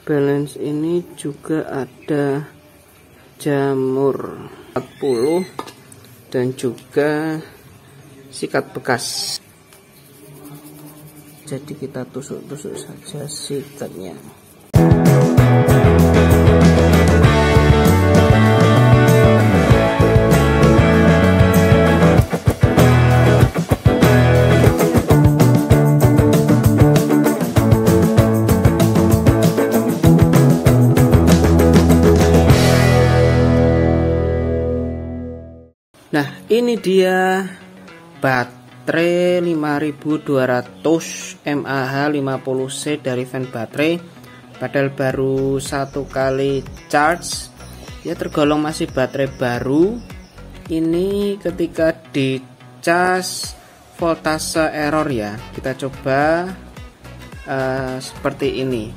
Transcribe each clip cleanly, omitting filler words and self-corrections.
balance ini juga ada jamur 40 dan juga sikat bekas. Jadi kita tusuk-tusuk saja sikatnya. Nah, ini dia baterai 5200 mAh 50C dari Van Baterai. Padahal baru 1 kali charge, ya tergolong masih baterai baru. Ini ketika di cas voltase error ya. Kita coba seperti ini.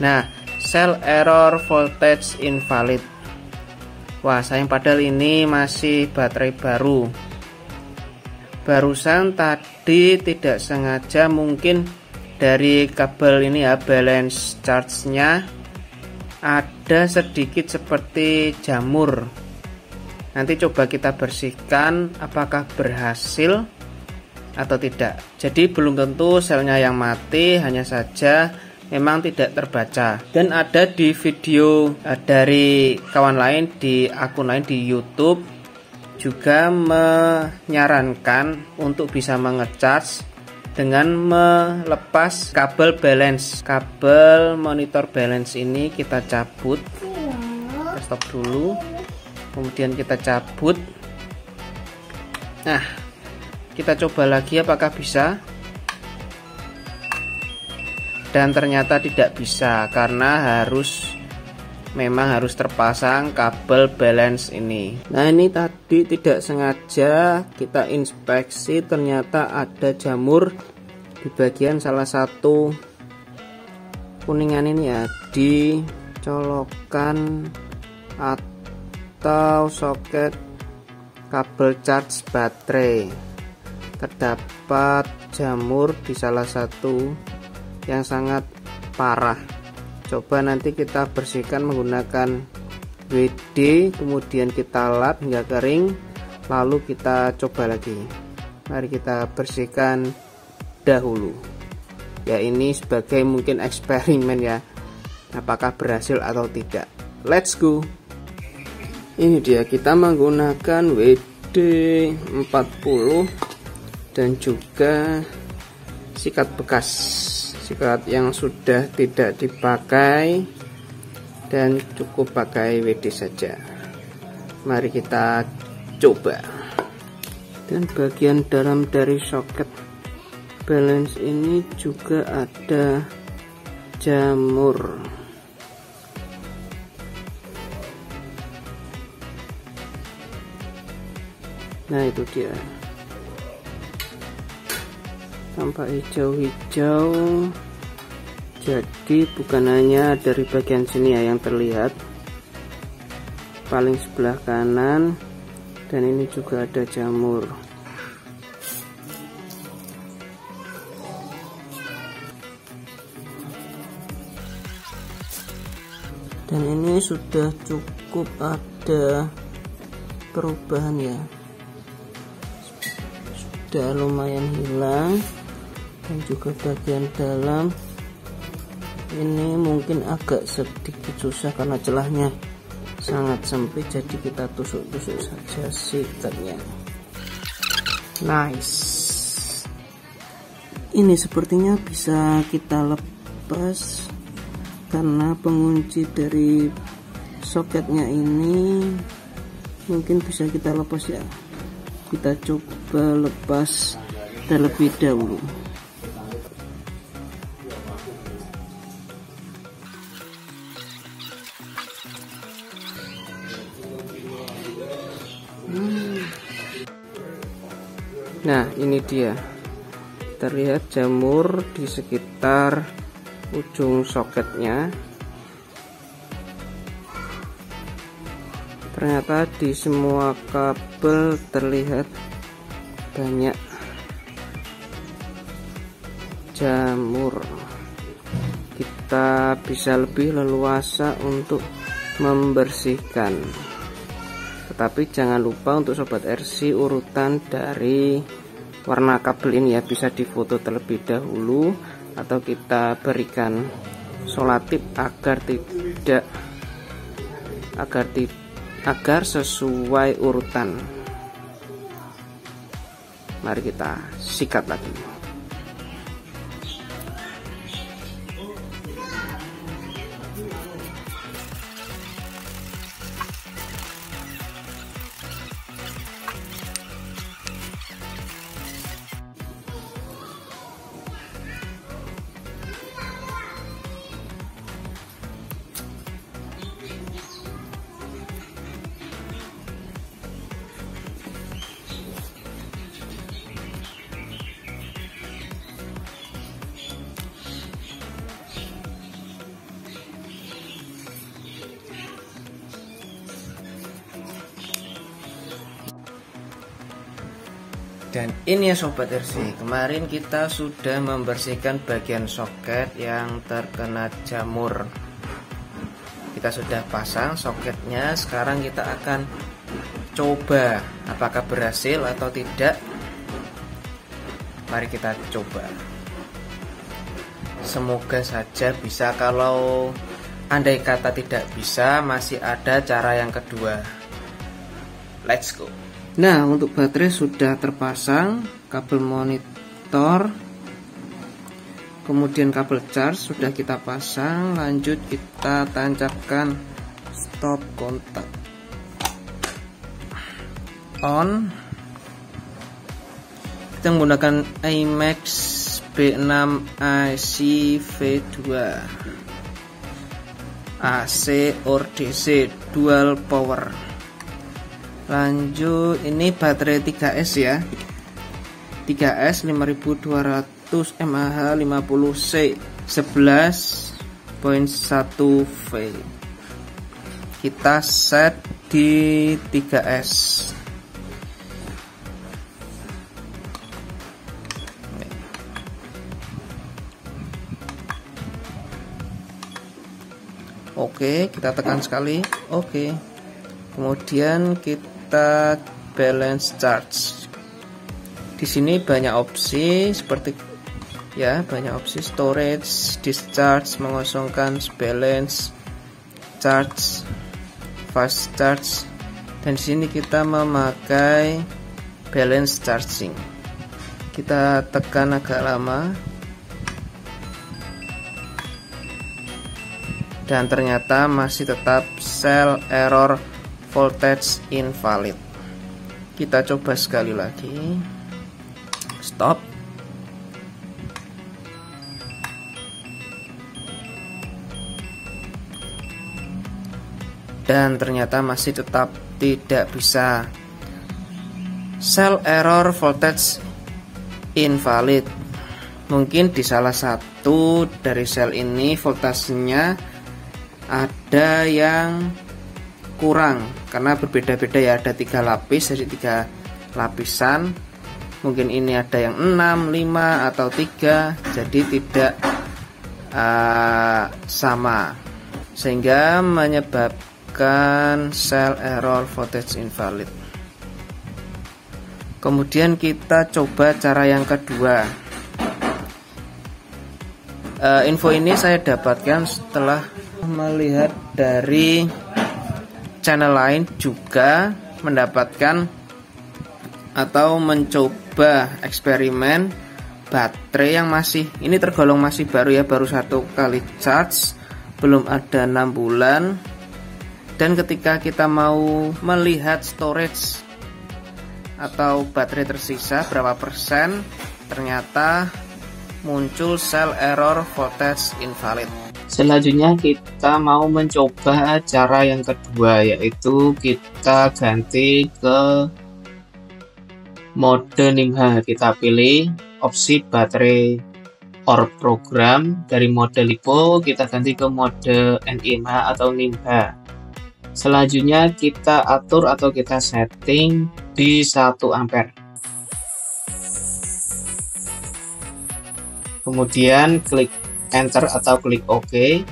Nah, cell error voltage invalid. Wah, sayang padahal ini masih baterai baru. Barusan tadi tidak sengaja mungkin dari kabel ini ya, balance charge-nya ada sedikit seperti jamur. Nanti coba kita bersihkan apakah berhasil atau tidak. Jadi belum tentu selnya yang mati, hanya saja memang tidak terbaca. Dan ada di video dari kawan lain di akun lain di YouTube juga menyarankan untuk bisa mengecharge dengan melepas kabel balance. Kabel monitor balance ini kita cabut. Kita stop dulu. Kemudian kita cabut. Nah, kita coba lagi apakah bisa. Dan ternyata tidak bisa karena memang harus terpasang kabel balance ini. Nah, ini tadi tidak sengaja kita inspeksi, ternyata ada jamur di bagian salah satu kuningan ini ya, di colokan atau soket kabel charge baterai. Terdapat jamur di salah satu yang sangat parah. Coba nanti kita bersihkan menggunakan WD, kemudian kita lap hingga kering, lalu kita coba lagi. Mari kita bersihkan dahulu ya, ini sebagai mungkin eksperimen ya, apakah berhasil atau tidak. Let's go. Ini dia, kita menggunakan WD 40 dan juga sikat bekas, sikat yang sudah tidak dipakai, dan cukup pakai WD saja. Mari kita coba. Dan bagian dalam dari soket balance ini juga ada jamur. Nah, itu dia, tampak hijau-hijau. Jadi bukan hanya dari bagian sini ya yang terlihat, paling sebelah kanan, dan ini juga ada jamur. Dan ini sudah cukup ada perubahan ya, sudah lumayan hilang. Dan juga bagian dalam ini mungkin agak sedikit susah karena celahnya sangat sempit, jadi kita tusuk-tusuk saja sikatnya. Nice. Ini sepertinya bisa kita lepas karena pengunci dari soketnya ini mungkin bisa kita lepas ya. Kita coba lepas terlebih dahulu. Nah, ini dia, terlihat jamur di sekitar ujung soketnya. Ternyata di semua kabel terlihat banyak jamur. kita bisa lebih leluasa untuk membersihkan. Tetapi jangan lupa untuk sobat RC, urutan dari warna kabel ini ya bisa difoto terlebih dahulu atau kita berikan solatip agar sesuai urutan. Mari kita sikat lagi. Dan ini ya sobat RC, kemarin kita sudah membersihkan bagian soket yang terkena jamur. Kita sudah pasang soketnya, sekarang kita akan coba apakah berhasil atau tidak. Mari kita coba. Semoga saja bisa. Kalau andai kata tidak bisa, masih ada cara yang kedua. Let's go. Nah, untuk baterai sudah terpasang, kabel monitor, kemudian kabel charge sudah kita pasang. Lanjut kita tancapkan stop kontak on. Kita menggunakan IMAX B6 IC V2 AC or DC dual power. Lanjut, ini baterai 3S ya, 3S 5200 mAh 50C 11.1 V. Kita set di 3S. Oke, kita tekan sekali. Oke. Kemudian kita balance charge. Di sini banyak opsi seperti ya, banyak opsi storage, discharge, mengosongkan, balance charge, fast charge. Dan di sini kita memakai balance charging. Kita tekan agak lama. Dan ternyata masih tetap cell error, voltage invalid. Kita coba sekali lagi. Stop. Dan ternyata masih tetap tidak bisa. Cell error, voltage invalid. Mungkin di salah satu dari sel ini voltasenya ada yang kurang, karena berbeda-beda ya, ada 3 lapis, jadi 3 lapisan. Mungkin ini ada yang 6, 5 atau 3, jadi tidak sama, sehingga menyebabkan cell error, voltage invalid. Kemudian kita coba cara yang kedua. Info ini saya dapatkan setelah melihat dari channel lain juga mendapatkan atau mencoba eksperimen baterai yang ini tergolong masih baru ya, baru 1 kali charge, belum ada 6 bulan. Dan ketika kita mau melihat storage atau baterai tersisa berapa persen, ternyata muncul cell error, voltage invalid. Selanjutnya kita mau mencoba cara yang kedua, yaitu kita ganti ke mode NIMH. Kita pilih opsi baterai or program. Dari mode LiPo kita ganti ke mode NIMH atau NIMH. Selanjutnya kita atur atau kita setting di 1 ampere. Kemudian klik enter atau klik OK.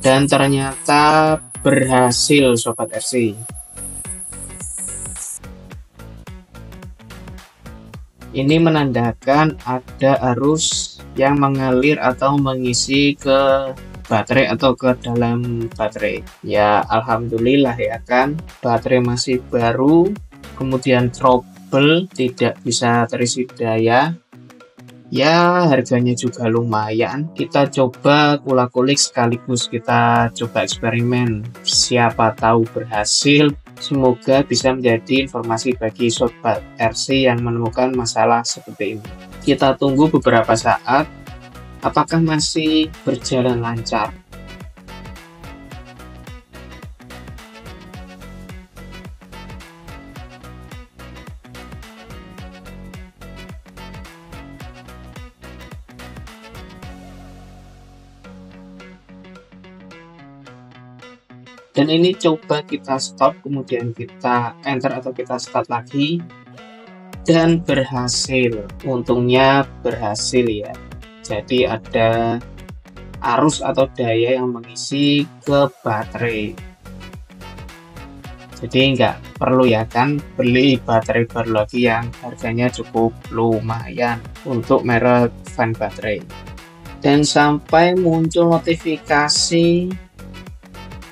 Dan ternyata berhasil Sobat RC. Ini menandakan ada arus yang mengalir atau mengisi ke baterai atau ke dalam baterai. Ya alhamdulillah ya kan, baterai masih baru, kemudian trouble, tidak bisa terisi daya. Ya harganya juga lumayan. Kita coba kulik sekaligus kita coba eksperimen, siapa tahu berhasil. Semoga bisa menjadi informasi bagi Sobat RC yang menemukan masalah seperti ini. Kita tunggu beberapa saat, apakah masih berjalan lancar. Dan ini coba kita stop, kemudian kita enter atau kita start lagi, dan berhasil. Untungnya berhasil ya. Jadi ada arus atau daya yang mengisi ke baterai. Jadi nggak perlu ya kan beli baterai baru lagi yang harganya cukup lumayan untuk merek Van Baterai. Dan sampai muncul notifikasi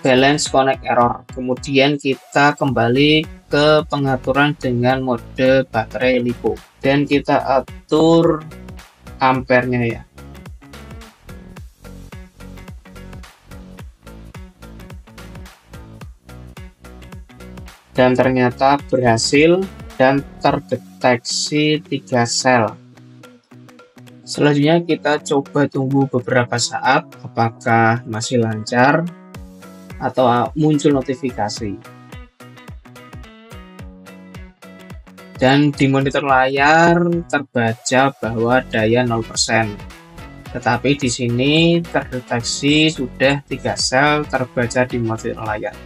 balance connect error. Kemudian kita kembali ke pengaturan dengan mode baterai LiPo dan kita atur ampernya ya. Dan ternyata berhasil dan terdeteksi 3 sel. Selanjutnya kita coba tunggu beberapa saat apakah masih lancar atau muncul notifikasi. Dan di monitor layar terbaca bahwa daya 0%. Tetapi di sini terdeteksi sudah 3 sel terbaca di monitor layar.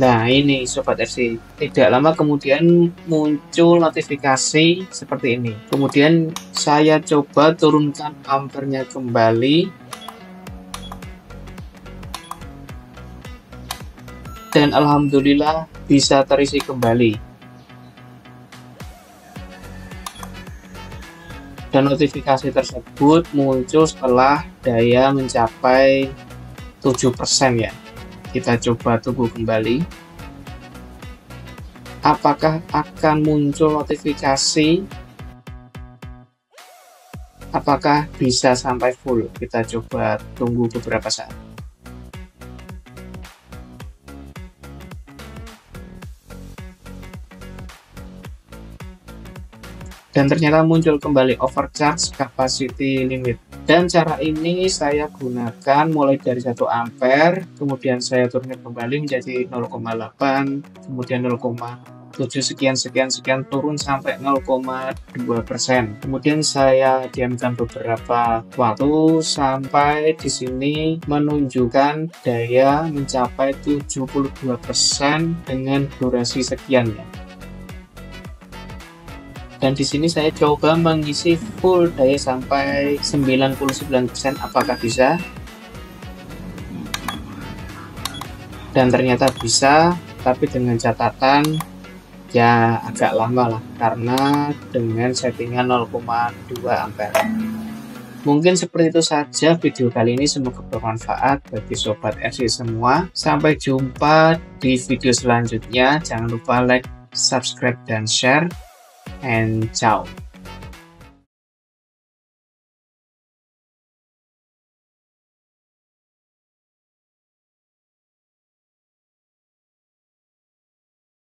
Nah ini Sobat RC, tidak lama kemudian muncul notifikasi seperti ini. Kemudian saya coba turunkan ampernya kembali, dan alhamdulillah bisa terisi kembali. Dan notifikasi tersebut muncul setelah daya mencapai 7% ya. Kita coba tunggu kembali. Apakah akan muncul notifikasi? Apakah bisa sampai full? Kita coba tunggu beberapa saat. Dan ternyata muncul kembali overcharge capacity limit. Dan cara ini saya gunakan mulai dari 1 ampere, kemudian saya turunkan kembali menjadi 0,8, kemudian 0,7 sekian turun sampai 0,2%. Kemudian saya diamkan beberapa waktu sampai di sini menunjukkan daya mencapai 72% dengan durasi sekian ya. Dan di sini saya coba mengisi full daya sampai 99%, apakah bisa? Dan ternyata bisa, tapi dengan catatan ya agak lama lah, karena dengan settingan 0,2 ampere. Mungkin seperti itu saja video kali ini, semoga bermanfaat bagi Sobat RC semua. Sampai jumpa di video selanjutnya, jangan lupa like, subscribe, dan share. And ciao.